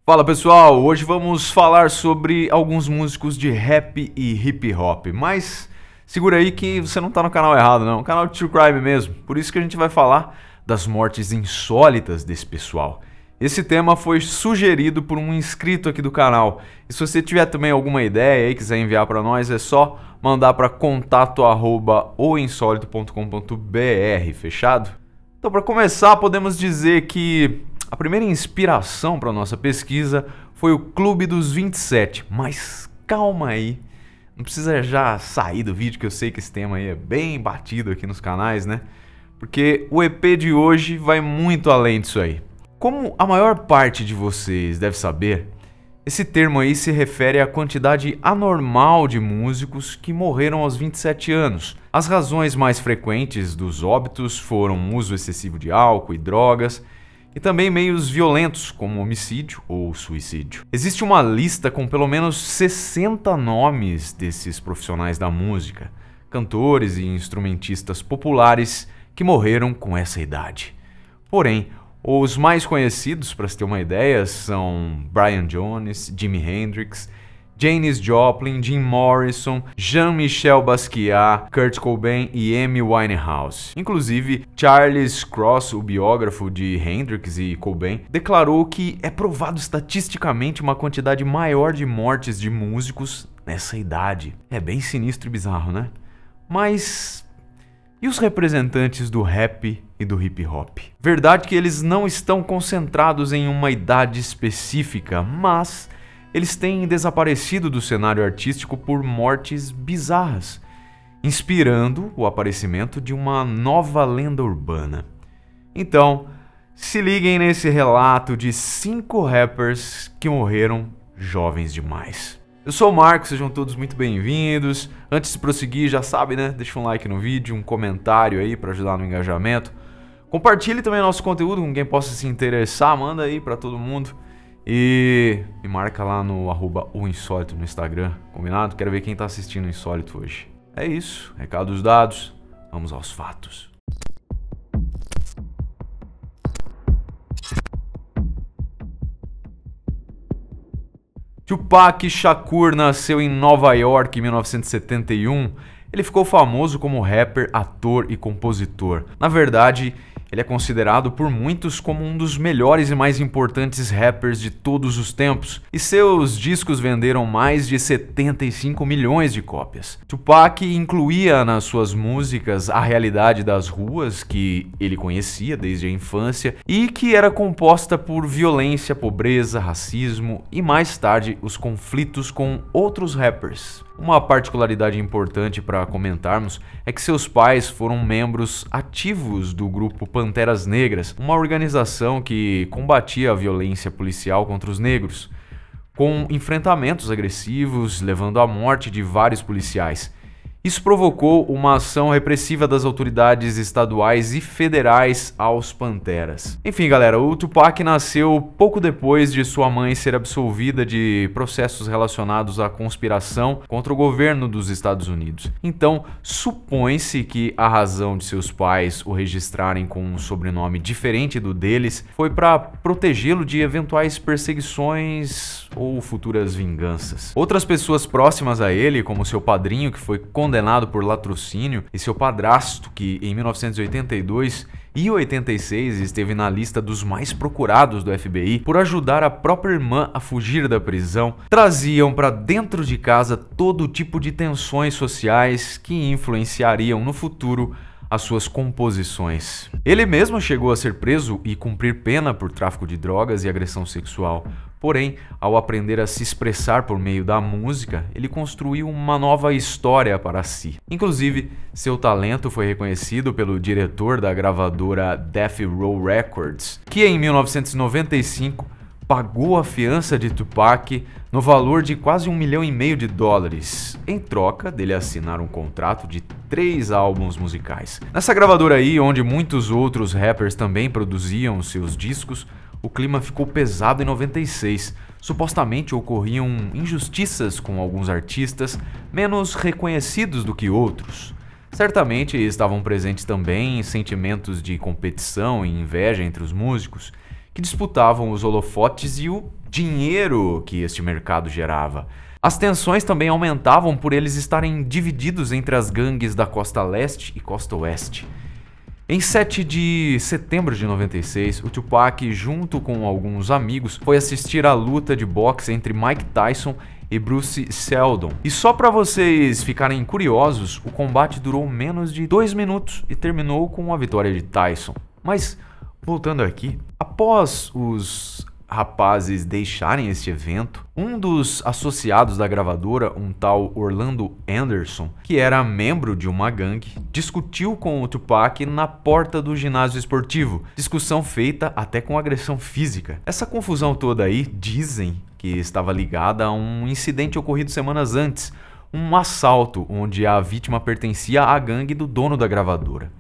Fala pessoal, hoje vamos falar sobre alguns músicos de rap e hip hop, mas segura aí que você não tá no canal errado não, canal de True Crime mesmo, por isso que a gente vai falar das mortes insólitas desse pessoal. Esse tema foi sugerido por um inscrito aqui do canal, e se você tiver também alguma ideia e quiser enviar para nós, é só mandar para contato@oinsolito.com.br, fechado? Então, para começar, podemos dizer que a primeira inspiração para nossa pesquisa foi o Clube dos 27, mas calma aí, não precisa já sair do vídeo, que eu sei que esse tema aí é bem batido aqui nos canais, né? Porque o EP de hoje vai muito além disso aí. Como a maior parte de vocês deve saber, esse termo aí se refere à quantidade anormal de músicos que morreram aos 27 anos. As razões mais frequentes dos óbitos foram uso excessivo de álcool e drogas, e também meios violentos, como homicídio ou suicídio. Existe uma lista com pelo menos 60 nomes desses profissionais da música, cantores e instrumentistas populares que morreram com essa idade. Porém, os mais conhecidos, para se ter uma ideia, são Brian Jones, Jimi Hendrix, Janis Joplin, Jim Morrison, Jean-Michel Basquiat, Kurt Cobain e Amy Winehouse. Inclusive, Charles Cross, o biógrafo de Hendrix e Cobain, declarou que é provado estatisticamente uma quantidade maior de mortes de músicos nessa idade. É bem sinistro e bizarro, né? Mas e os representantes do rap e do hip hop? Verdade que eles não estão concentrados em uma idade específica, mas eles têm desaparecido do cenário artístico por mortes bizarras, inspirando o aparecimento de uma nova lenda urbana. Então, se liguem nesse relato de 5 rappers que morreram jovens demais. Eu sou o Marcos, sejam todos muito bem-vindos. Antes de prosseguir, já sabe, né? Deixa um like no vídeo, um comentário aí para ajudar no engajamento. Compartilhe também nosso conteúdo com quem possa se interessar, manda aí para todo mundo. E me marca lá no @oinsólito no Instagram, combinado? Quero ver quem tá assistindo o Insólito hoje. É isso, recados dados, vamos aos fatos. Tupac Shakur nasceu em Nova York em 1971. Ele ficou famoso como rapper, ator e compositor. Na verdade, ele é considerado por muitos como um dos melhores e mais importantes rappers de todos os tempos, e seus discos venderam mais de 75 milhões de cópias. Tupac incluía nas suas músicas a realidade das ruas que ele conhecia desde a infância e que era composta por violência, pobreza, racismo e mais tarde os conflitos com outros rappers. Uma particularidade importante para comentarmos é que seus pais foram membros ativos do grupo Panteras Negras, uma organização que combatia a violência policial contra os negros, com enfrentamentos agressivos, levando à morte de vários policiais. Isso provocou uma ação repressiva das autoridades estaduais e federais aos Panteras. Enfim, galera, o Tupac nasceu pouco depois de sua mãe ser absolvida de processos relacionados à conspiração contra o governo dos Estados Unidos. Então, supõe-se que a razão de seus pais o registrarem com um sobrenome diferente do deles foi para protegê-lo de eventuais perseguições ou futuras vinganças. Outras pessoas próximas a ele, como seu padrinho, que foi condenado por latrocínio, e seu padrasto, que em 1982 e 86 esteve na lista dos mais procurados do FBI por ajudar a própria irmã a fugir da prisão, traziam para dentro de casa todo tipo de tensões sociais que influenciariam no futuro as suas composições. Ele mesmo chegou a ser preso e cumprir pena por tráfico de drogas e agressão sexual. Porém, ao aprender a se expressar por meio da música, ele construiu uma nova história para si. Inclusive, seu talento foi reconhecido pelo diretor da gravadora Death Row Records, que em 1995 pagou a fiança de Tupac no valor de quase $1,5 milhão, em troca dele assinar um contrato de 3 álbuns musicais. Nessa gravadora aí, onde muitos outros rappers também produziam seus discos, o clima ficou pesado em 96. Supostamente ocorriam injustiças com alguns artistas menos reconhecidos do que outros. Certamente estavam presentes também sentimentos de competição e inveja entre os músicos, que disputavam os holofotes e o dinheiro que este mercado gerava. As tensões também aumentavam por eles estarem divididos entre as gangues da costa leste e costa oeste. Em 7 de setembro de 96, o Tupac, junto com alguns amigos, foi assistir à luta de boxe entre Mike Tyson e Bruce Seldon. E só para vocês ficarem curiosos, o combate durou menos de 2 minutos e terminou com a vitória de Tyson. Mas, voltando aqui, após os rapazes deixarem este evento, um dos associados da gravadora, um tal Orlando Anderson, que era membro de uma gangue, discutiu com o Tupac na porta do ginásio esportivo, discussão feita até com agressão física. Essa confusão toda aí, dizem que estava ligada a um incidente ocorrido semanas antes, um assalto onde a vítima pertencia à gangue do dono da gravadora.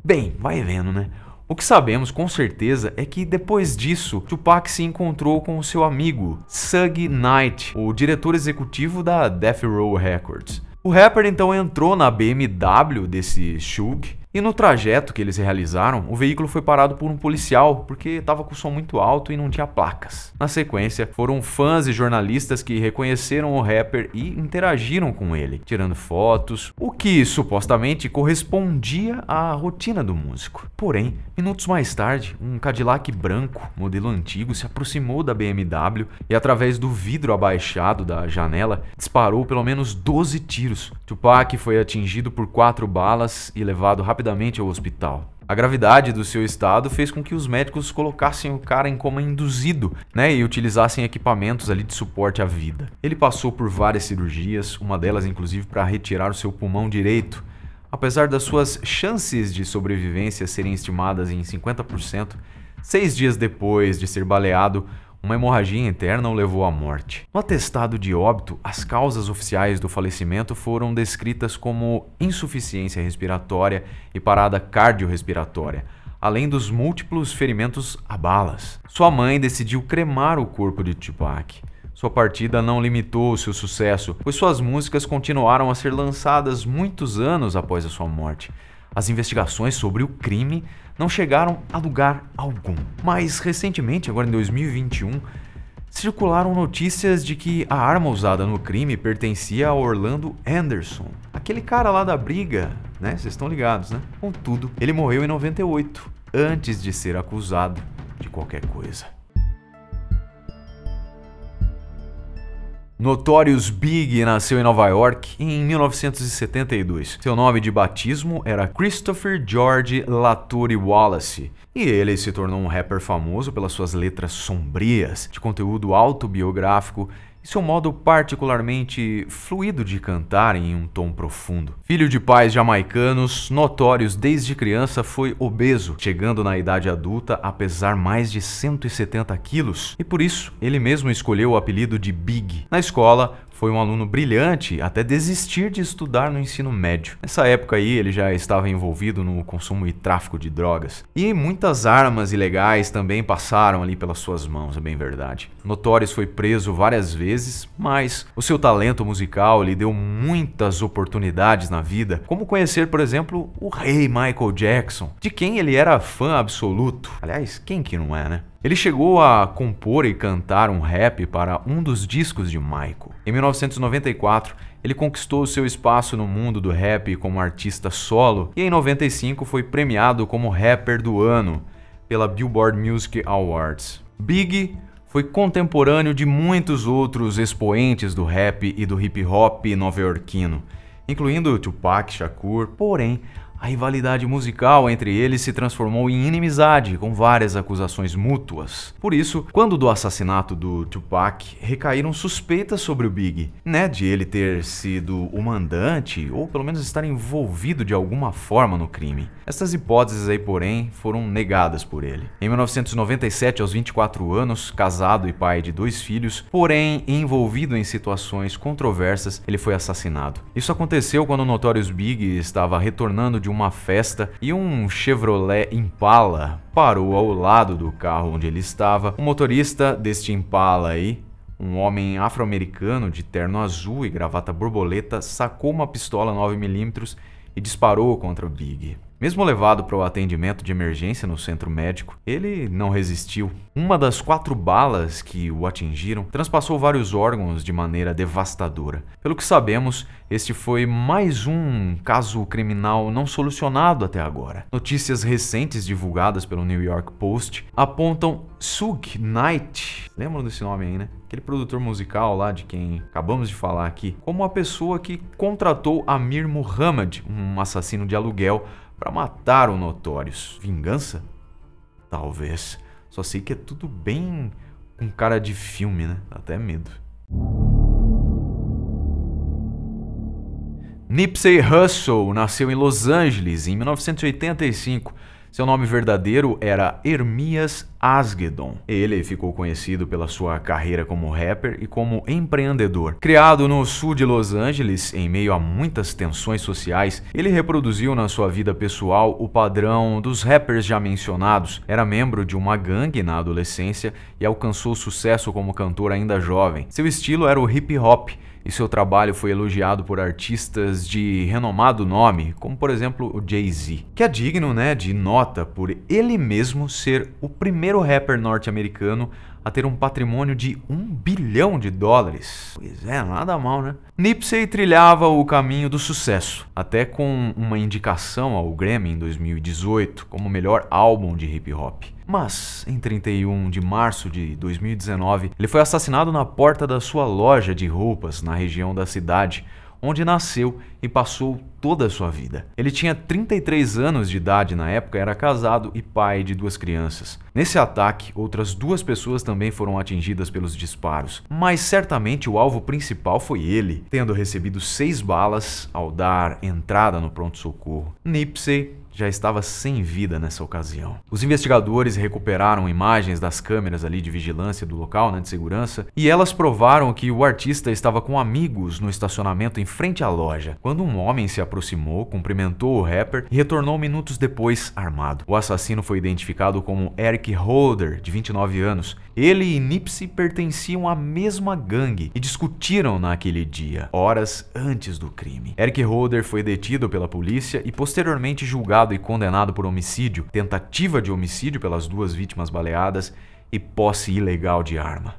Bem, vai vendo, né? O que sabemos com certeza é que depois disso, Tupac se encontrou com o seu amigo, Suge Knight, o diretor executivo da Death Row Records. O rapper então entrou na BMW desse Suge e no trajeto que eles realizaram, o veículo foi parado por um policial porque estava com o som muito alto e não tinha placas. Na sequência, foram fãs e jornalistas que reconheceram o rapper e interagiram com ele, tirando fotos, o que supostamente correspondia à rotina do músico. Porém, minutos mais tarde, um Cadillac branco, modelo antigo, se aproximou da BMW e através do vidro abaixado da janela, disparou pelo menos 12 tiros. Tupac foi atingido por 4 balas e levado rapidamente ao hospital. A gravidade do seu estado fez com que os médicos colocassem o cara em coma induzido, e utilizassem equipamentos ali de suporte à vida. Ele passou por várias cirurgias, uma delas inclusive para retirar o seu pulmão direito. Apesar das suas chances de sobrevivência serem estimadas em 50%, 6 dias depois de ser baleado, uma hemorragia interna o levou à morte. No atestado de óbito, as causas oficiais do falecimento foram descritas como insuficiência respiratória e parada cardiorrespiratória, além dos múltiplos ferimentos a balas. Sua mãe decidiu cremar o corpo de Tupac. Sua partida não limitou o seu sucesso, pois suas músicas continuaram a ser lançadas muitos anos após a sua morte. As investigações sobre o crime não chegaram a lugar algum. Mas recentemente, agora em 2021, circularam notícias de que a arma usada no crime pertencia a Orlando Anderson. Aquele cara lá da briga, Vocês estão ligados, Contudo, ele morreu em 98, antes de ser acusado de qualquer coisa. Notorious Big nasceu em Nova York em 1972. Seu nome de batismo era Christopher George Latourie Wallace. E ele se tornou um rapper famoso pelas suas letras sombrias, de conteúdo autobiográfico e seu modo particularmente fluido de cantar em um tom profundo. Filho de pais jamaicanos, Notorious desde criança foi obeso, chegando na idade adulta a pesar mais de 170 quilos, e por isso ele mesmo escolheu o apelido de Big. Na escola, foi um aluno brilhante até desistir de estudar no ensino médio. Nessa época aí, ele já estava envolvido no consumo e tráfico de drogas. E muitas armas ilegais também passaram ali pelas suas mãos, é bem verdade. Notorious foi preso várias vezes, mas o seu talento musical lhe deu muitas oportunidades na vida, como conhecer, por exemplo, o rei Michael Jackson, de quem ele era fã absoluto. Aliás, quem que não é, Ele chegou a compor e cantar um rap para um dos discos de Michael. Em 1994, ele conquistou seu espaço no mundo do rap como artista solo e em 95 foi premiado como Rapper do Ano pela Billboard Music Awards. Big foi contemporâneo de muitos outros expoentes do rap e do hip hop nova-iorquino, incluindo Tupac Shakur, porém, a rivalidade musical entre eles se transformou em inimizade, com várias acusações mútuas. Por isso, quando do assassinato do Tupac, recaíram suspeitas sobre o Big, de ele ter sido o mandante ou pelo menos estar envolvido de alguma forma no crime. Essas hipóteses aí, porém, foram negadas por ele. Em 1997, aos 24 anos, casado e pai de 2 filhos, porém envolvido em situações controversas, ele foi assassinado. Isso aconteceu quando o Notorious Big estava retornando de uma festa e um Chevrolet Impala parou ao lado do carro onde ele estava. O motorista deste Impala aí, um homem afro-americano de terno azul e gravata borboleta, sacou uma pistola 9mm e disparou contra o Big. Mesmo levado para o atendimento de emergência no centro médico, ele não resistiu. Uma das 4 balas que o atingiram transpassou vários órgãos de maneira devastadora. Pelo que sabemos, este foi mais um caso criminal não solucionado até agora. Notícias recentes divulgadas pelo New York Post apontam Suge Knight, lembram desse nome aí, né? Aquele produtor musical lá de quem acabamos de falar aqui, como a pessoa que contratou Amir Muhammad, um assassino de aluguel, para matar o Notorious. Vingança? Talvez. Só sei que é tudo bem com cara de filme, né? Dá até medo. Nipsey Hussle nasceu em Los Angeles em 1985. Seu nome verdadeiro era Ermias Asghedon. Ele ficou conhecido pela sua carreira como rapper e como empreendedor. Criado no sul de Los Angeles, em meio a muitas tensões sociais, ele reproduziu na sua vida pessoal o padrão dos rappers já mencionados. Era membro de uma gangue na adolescência e alcançou sucesso como cantor ainda jovem. Seu estilo era o hip hop, e seu trabalho foi elogiado por artistas de renomado nome, como por exemplo o Jay-Z, que é digno, né, de nota por ele mesmo ser o primeiro rapper norte-americano a ter um patrimônio de $1 bilhão. Pois é, nada mal, né? Nipsey trilhava o caminho do sucesso, até com uma indicação ao Grammy em 2018 como melhor álbum de hip hop. Mas, em 31 de março de 2019, ele foi assassinado na porta da sua loja de roupas na região da cidade, onde nasceu e passou toda a sua vida. Ele tinha 33 anos de idade na época, era casado e pai de 2 crianças. Nesse ataque, outras 2 pessoas também foram atingidas pelos disparos, mas certamente o alvo principal foi ele, tendo recebido 6 balas ao dar entrada no pronto-socorro. Nipsey já estava sem vida nessa ocasião. Os investigadores recuperaram imagens das câmeras ali de vigilância do local, né, de segurança, e elas provaram que o artista estava com amigos no estacionamento em frente à loja, quando um homem se aproximou, cumprimentou o rapper e retornou minutos depois armado. O assassino foi identificado como Eric Holder, de 29 anos. Ele e Nipsey pertenciam à mesma gangue e discutiram naquele dia, horas antes do crime. Eric Holder foi detido pela polícia e posteriormente julgado e condenado por homicídio, tentativa de homicídio pelas 2 vítimas baleadas e posse ilegal de arma.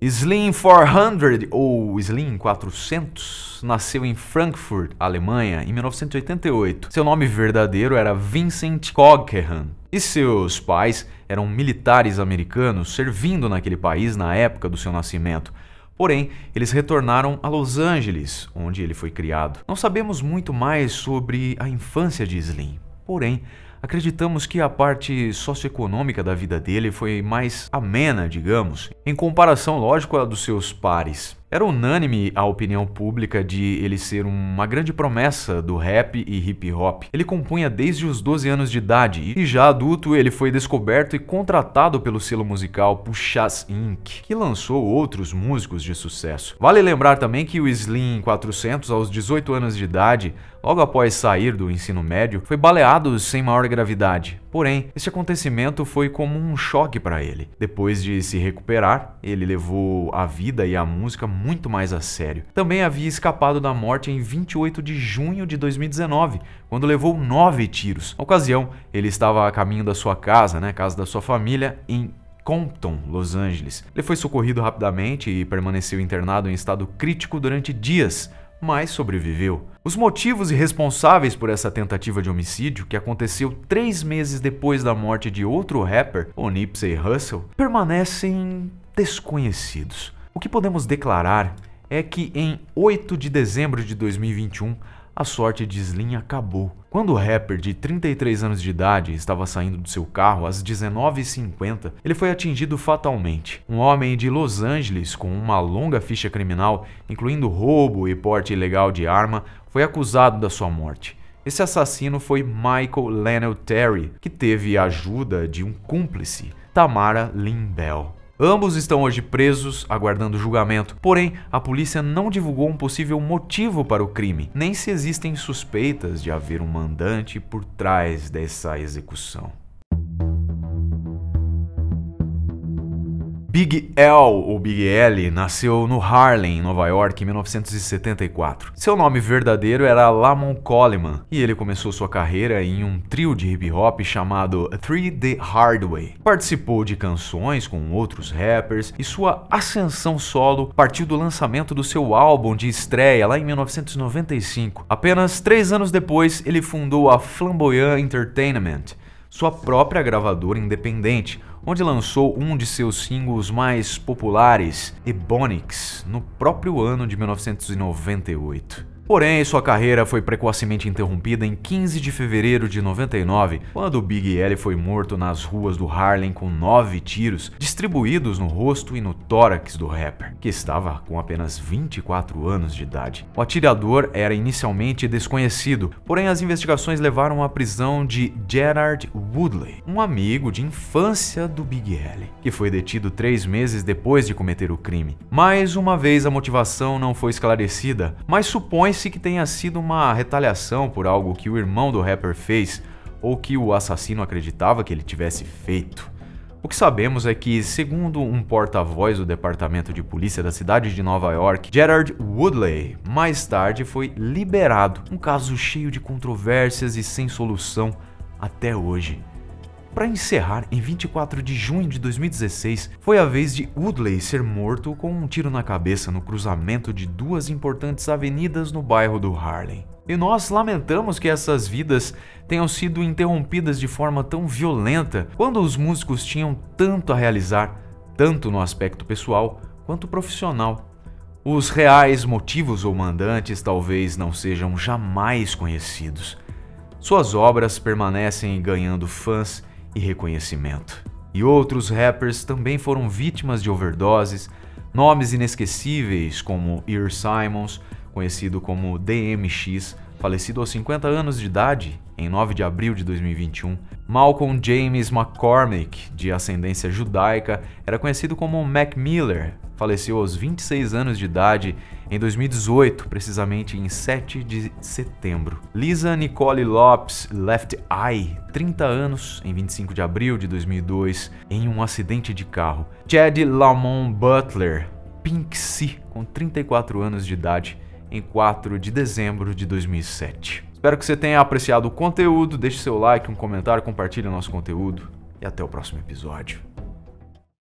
Slim 400, ou Slim 400, nasceu em Frankfurt, Alemanha, em 1988. Seu nome verdadeiro era Vincent Coghehan, e seus pais eram militares americanos servindo naquele país na época do seu nascimento. Porém, eles retornaram a Los Angeles, onde ele foi criado. Não sabemos muito mais sobre a infância de Slim, porém, acreditamos que a parte socioeconômica da vida dele foi mais amena, digamos, em comparação, lógico, à dos seus pares. Era unânime a opinião pública de ele ser uma grande promessa do rap e hip hop. Ele compunha desde os 12 anos de idade e já adulto ele foi descoberto e contratado pelo selo musical Pushas Inc., que lançou outros músicos de sucesso. Vale lembrar também que o Slim 400, aos 18 anos de idade, logo após sair do ensino médio, foi baleado sem maior gravidade. Porém, esse acontecimento foi como um choque para ele. Depois de se recuperar, ele levou a vida e a música muito mais a sério. Também havia escapado da morte em 28 de junho de 2019, quando levou 9 tiros. Na ocasião, ele estava a caminho da sua casa, casa da sua família, em Compton, Los Angeles. Ele foi socorrido rapidamente e permaneceu internado em estado crítico durante dias, mas sobreviveu. Os motivos e responsáveis por essa tentativa de homicídio, que aconteceu 3 meses depois da morte de outro rapper, o Nipsey Hussle, permanecem desconhecidos. O que podemos declarar é que em 8 de dezembro de 2021, a sorte de Slim acabou. Quando o rapper de 33 anos de idade estava saindo do seu carro às 19h50, ele foi atingido fatalmente. Um homem de Los Angeles com uma longa ficha criminal, incluindo roubo e porte ilegal de arma, foi acusado da sua morte. Esse assassino foi Michael Lionel Terry, que teve a ajuda de um cúmplice, Tamara Lynn Bell. Ambos estão hoje presos, aguardando julgamento, porém a polícia não divulgou um possível motivo para o crime, nem se existem suspeitas de haver um mandante por trás dessa execução. Big L, ou Big L, nasceu no Harlem, em Nova York, em 1974. Seu nome verdadeiro era Lamont Coleman, e ele começou sua carreira em um trio de hip hop chamado Three The Hard Way. Participou de canções com outros rappers, e sua ascensão solo partiu do lançamento do seu álbum de estreia lá em 1995. Apenas 3 anos depois, ele fundou a Flamboyant Entertainment, sua própria gravadora independente, onde lançou um de seus singles mais populares, Ebonics, no próprio ano de 1998. Porém, sua carreira foi precocemente interrompida em 15 de fevereiro de 99, quando Big L foi morto nas ruas do Harlem com 9 tiros distribuídos no rosto e no tórax do rapper, que estava com apenas 24 anos de idade. O atirador era inicialmente desconhecido, porém as investigações levaram à prisão de Gerard Woodley, um amigo de infância do Big L, que foi detido 3 meses depois de cometer o crime. Mais uma vez a motivação não foi esclarecida, mas supõe-se que tenha sido uma retaliação por algo que o irmão do rapper fez ou que o assassino acreditava que ele tivesse feito. O que sabemos é que, segundo um porta-voz do departamento de polícia da cidade de Nova York, Gerard Woodley mais tarde foi liberado, um caso cheio de controvérsias e sem solução até hoje. Para encerrar, em 24 de junho de 2016, foi a vez de Woodley ser morto com um tiro na cabeça no cruzamento de 2 importantes avenidas no bairro do Harlem. E nós lamentamos que essas vidas tenham sido interrompidas de forma tão violenta, quando os músicos tinham tanto a realizar, tanto no aspecto pessoal quanto profissional. Os reais motivos ou mandantes talvez não sejam jamais conhecidos. Suas obras permanecem ganhando fãs e reconhecimento. E outros rappers também foram vítimas de overdoses, nomes inesquecíveis como Earl Simons, conhecido como DMX, falecido aos 50 anos de idade, em 9 de abril de 2021. Malcolm James McCormick, de ascendência judaica, era conhecido como Mac Miller, faleceu aos 26 anos de idade em 2018, precisamente em 7 de setembro. Lisa Nicole Lopes Left Eye, 30 anos, em 25 de abril de 2002, em um acidente de carro. Chad Lamont Butler, Pink C, com 34 anos de idade, em 4 de dezembro de 2007. Espero que você tenha apreciado o conteúdo, deixe seu like, um comentário, compartilhe o nosso conteúdo e até o próximo episódio.